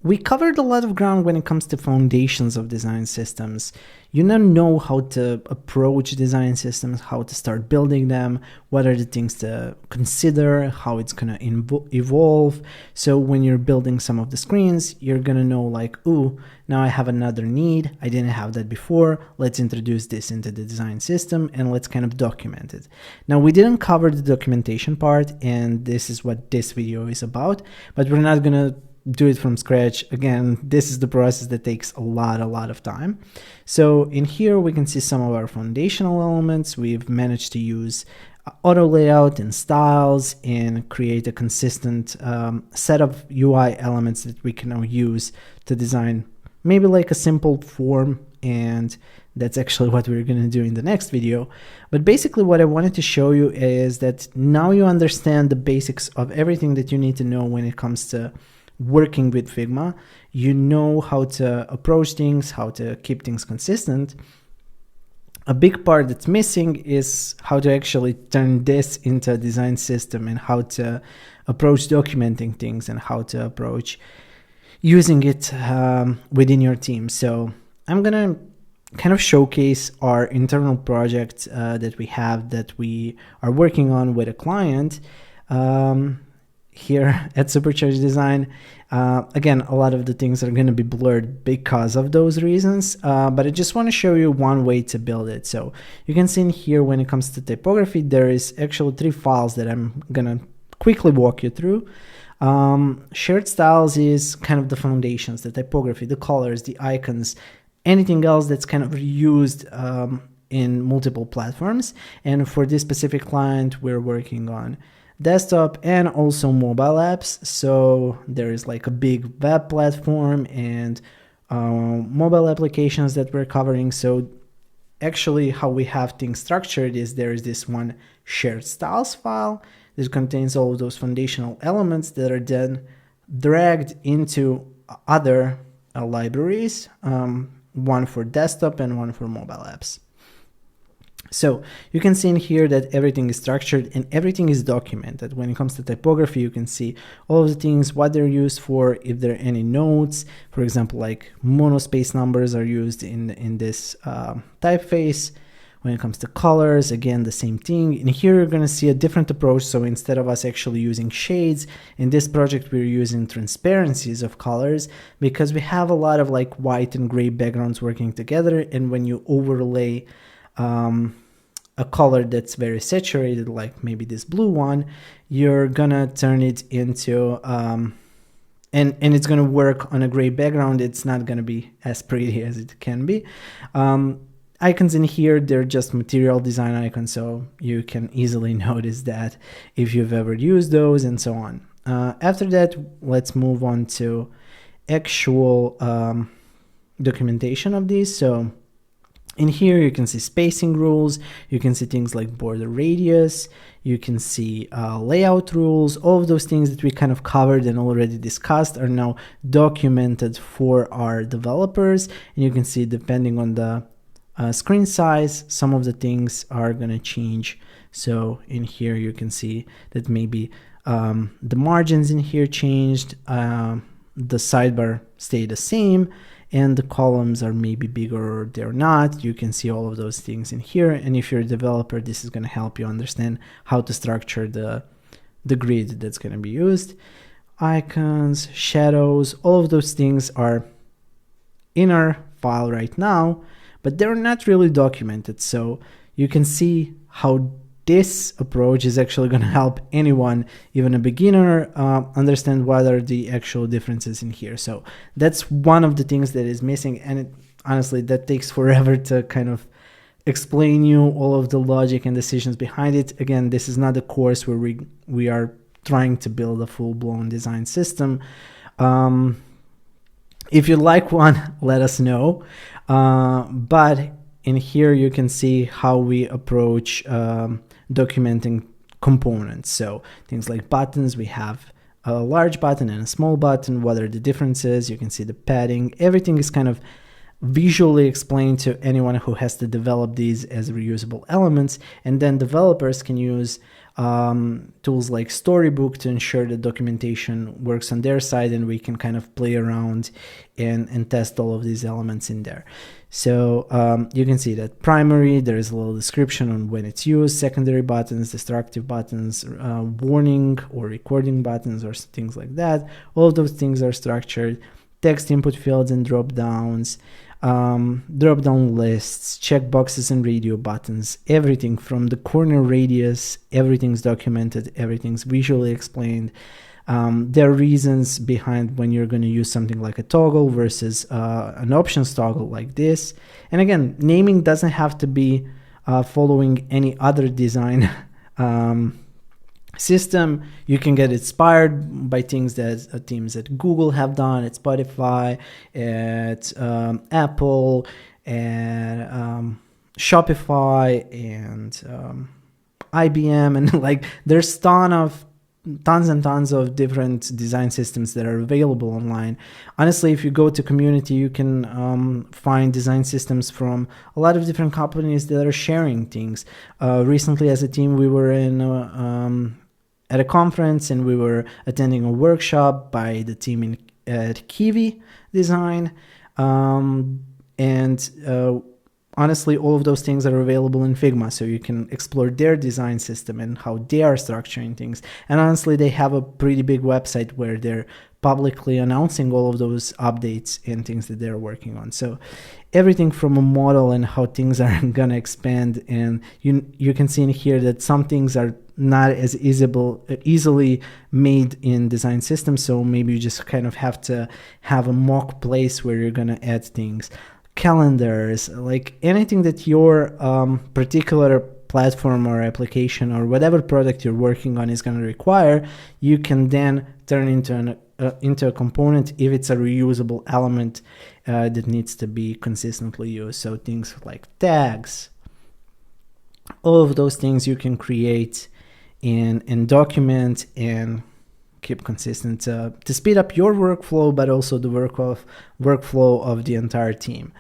We covered a lot of ground when it comes to foundations of design systems. You now know how to approach design systems, how to start building them, what are the things to consider, how it's going to evolve. So when you're building some of the screens, you're going to know like, ooh, now I have another need. I didn't have that before. Let's introduce this into the design system and let's kind of document it. Now, we didn't cover the documentation part, and this is what this video is about, but we're not going to do it from scratch. Again, this is the process that takes a lot of time. So in here, we can see some of our foundational elements. We've managed to use auto layout and styles and create a consistent set of UI elements that we can now use to design maybe like a simple form, and that's actually what we're going to do in the next video. But basically what I wanted to show you is that now you understand the basics of everything that you need to know when it comes to working with Figma. You know how to approach things, how to keep things consistent. A big part that's missing is how to actually turn this into a design system, and how to approach documenting things, and how to approach using it within your team. So I'm gonna kind of showcase our internal project that we have, that we are working on with a client here at Supercharged Design. Again, a lot of the things are going to be blurred because of those reasons, but I just want to show you one way to build it. So you can see in here, when it comes to typography, there is actually 3 files that I'm going to quickly walk you through. Shared styles is kind of the foundations, the typography, the colors, the icons, anything else that's kind of used in multiple platforms. And for this specific client, we're working on desktop and also mobile apps. So there is like a big web platform and mobile applications that we're covering. So actually how we have things structured is there is this one shared styles file. This contains all of those foundational elements that are then dragged into other libraries, one for desktop and one for mobile apps. So you can see in here that everything is structured and everything is documented. When it comes to typography, you can see all of the things, what they're used for, if there are any notes. For example, like monospace numbers are used in this typeface. When it comes to colors, again, the same thing. In here, you're going to see a different approach. So instead of us actually using shades, in this project, we're using transparencies of colors, because we have a lot of like white and gray backgrounds working together. And when you overlay a color that's very saturated, like maybe this blue one, you're gonna turn it into and it's gonna work on a gray background. It's not gonna be as pretty as it can be. Icons in here, they're just material design icons, so you can easily notice that if you've ever used those, and so on. After that, let's move on to actual documentation of these. So in here, you can see spacing rules, you can see things like border radius, you can see layout rules. All of those things that we kind of covered and already discussed are now documented for our developers. And you can see, depending on the screen size, some of the things are going to change. So in here, you can see that maybe the margins in here changed, the sidebar stayed the same, and the columns are maybe bigger or they're not. You can see all of those things in here. And if you're a developer, this is going to help you understand how to structure the grid that's going to be used. Icons, shadows, all of those things are in our file right now, but they're not really documented. So you can see how this approach is actually going to help anyone, even a beginner, understand what are the actual differences in here. So that's one of the things that is missing, and honestly, that takes forever to kind of explain you all of the logic and decisions behind it. Again, this is not a course where we are trying to build a full-blown design system. If you'd like one, let us know. But in here, you can see how we approach documenting components. So things like buttons, we have a large button and a small button. What are the differences? You can see the padding. Everything is kind of visually explained to anyone who has to develop these as reusable elements. And then developers can use tools like Storybook to ensure that documentation works on their side, and we can kind of play around and test all of these elements in there. So you can see that primary, there is a little description on when it's used, secondary buttons, destructive buttons, warning or recording buttons or things like that. All of those things are structured. Text input fields and drop downs, drop down lists, checkboxes and radio buttons, everything from the corner radius, everything's documented, everything's visually explained. There are reasons behind when you're going to use something like a toggle versus an options toggle like this. And again, naming doesn't have to be following any other design system. You can get inspired by things that teams at Google have done, at Spotify, at Apple, and Shopify, and IBM, and like there's tons and tons of different design systems that are available online. Honestly, if you go to community, you can find design systems from a lot of different companies that are sharing things. Recently, as a team, we were at a conference, and we were attending a workshop by the team at Kiwi Design, honestly, all of those things are available in Figma, so you can explore their design system and how they are structuring things. And honestly, they have a pretty big website where they're publicly announcing all of those updates and things that they're working on. So everything from a model and how things are gonna expand, and you can see in here that some things are not as easily made in design systems, so maybe you just kind of have to have a mock place where you're gonna add things. Calendars, like anything that your particular platform or application or whatever product you're working on is going to require, you can then turn into a component if it's a reusable element that needs to be consistently used. So things like tags, all of those things you can create and document and keep consistent to speed up your workflow, but also the workflow of the entire team.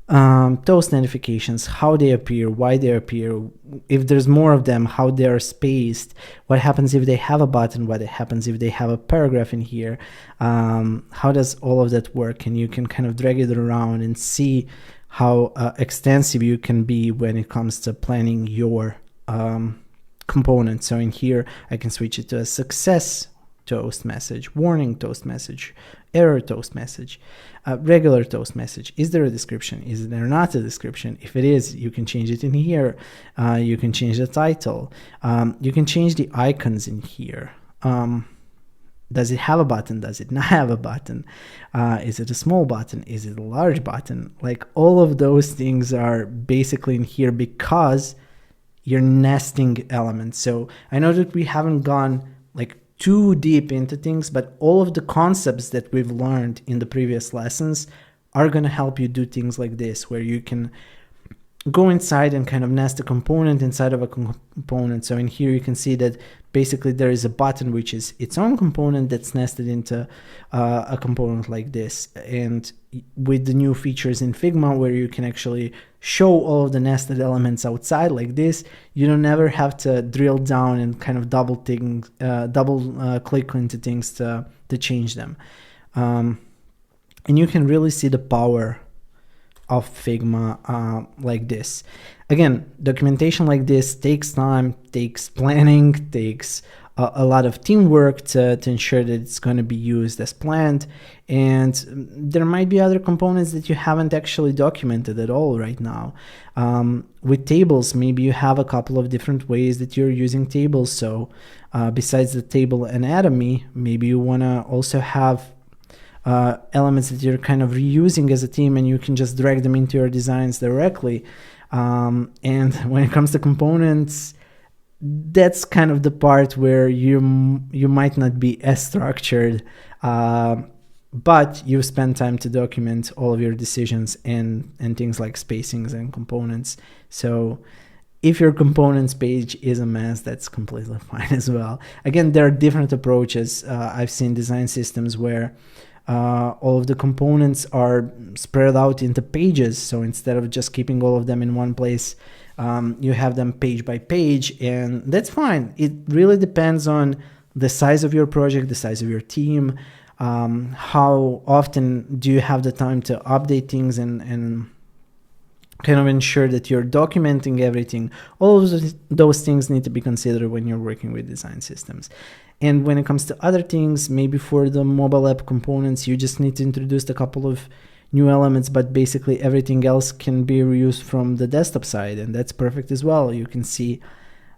Toast notifications, how they appear, why they appear, if there's more of them, how they are spaced, what happens if they have a button, what happens if they have a paragraph in here, how does all of that work, and you can kind of drag it around and see how extensive you can be when it comes to planning your component. So in here, I can switch it to a success toast message, warning toast message, error toast message, regular toast message. Is there a description? Is there not a description? If it is, you can change it in here. You can change the title. You can change the icons in here. Does it have a button? Does it not have a button? Is it a small button? Is it a large button? Like all of those things are basically in here because you're nesting elements. So I know that we haven't gone like too deep into things, but all of the concepts that we've learned in the previous lessons are going to help you do things like this, where you can go inside and kind of nest a component inside of a component. So in here you can see that basically there is a button which is its own component that's nested into a component like this. And with the new features in Figma where you can actually show all of the nested elements outside like this, you don't ever have to drill down and kind of double click into things to change them. And you can really see the power of Figma like this. Again, documentation like this takes time, takes planning, takes a lot of teamwork to ensure that it's going to be used as planned. And there might be other components that you haven't actually documented at all right now. With tables, maybe you have a couple of different ways that you're using tables. So besides the table anatomy, maybe you want to also have elements that you're kind of reusing as a team, and you can just drag them into your designs directly. And when it comes to components, that's kind of the part where you might not be as structured, but you spend time to document all of your decisions and things like spacings and components. So if your components page is a mess, that's completely fine as well. Again, there are different approaches. I've seen design systems where all of the components are spread out into pages. So instead of just keeping all of them in one place, You have them page by page, and that's fine. It really depends on the size of your project, the size of your team, how often do you have the time to update things and kind of ensure that you're documenting everything. All of those things need to be considered when you're working with design systems. And when it comes to other things, maybe for the mobile app components, you just need to introduce a couple of new elements, but basically everything else can be reused from the desktop side, and that's perfect as well. You can see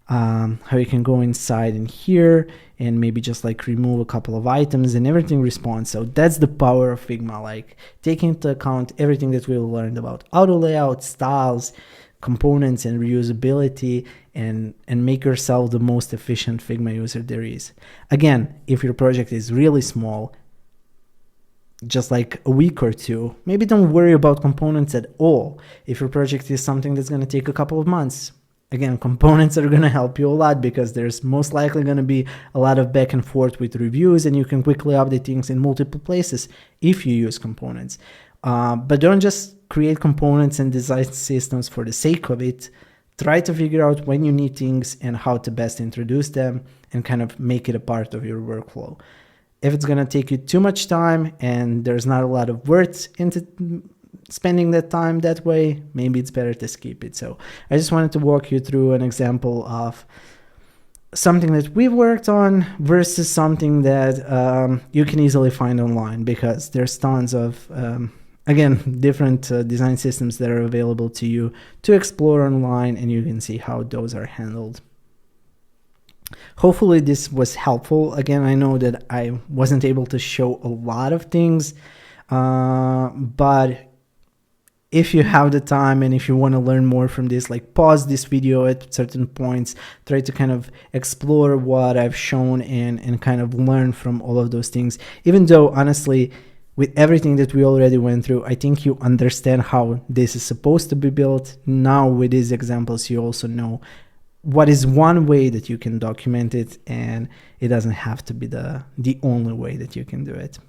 how you can go inside in here and maybe just like remove a couple of items and everything responds. So that's the power of Figma, like taking into account everything that we learned about auto layout, styles, components, and reusability, and make yourself the most efficient Figma user there is. Again, if your project is really small, just like a week or two, maybe don't worry about components at all. If your project is something that's going to take a couple of months, again, components are going to help you a lot, because there's most likely going to be a lot of back and forth with reviews, and you can quickly update things in multiple places if you use components. But don't just create components and design systems for the sake of it. Try to figure out when you need things and how to best introduce them and kind of make it a part of your workflow. If it's going to take you too much time and there's not a lot of words into spending that time that way, maybe it's better to skip it. So I just wanted to walk you through an example of something that we've worked on versus something that you can easily find online, because there's tons of again, different design systems that are available to you to explore online, and you can see how those are handled. Hopefully this was helpful. Again, I know that I wasn't able to show a lot of things, but if you have the time and if you want to learn more from this, like pause this video at certain points, try to kind of explore what I've shown and kind of learn from all of those things. Even though, honestly, with everything that we already went through, I think you understand how this is supposed to be built. Now with these examples, you also know what is one way that you can document it, and it doesn't have to be the only way that you can do it.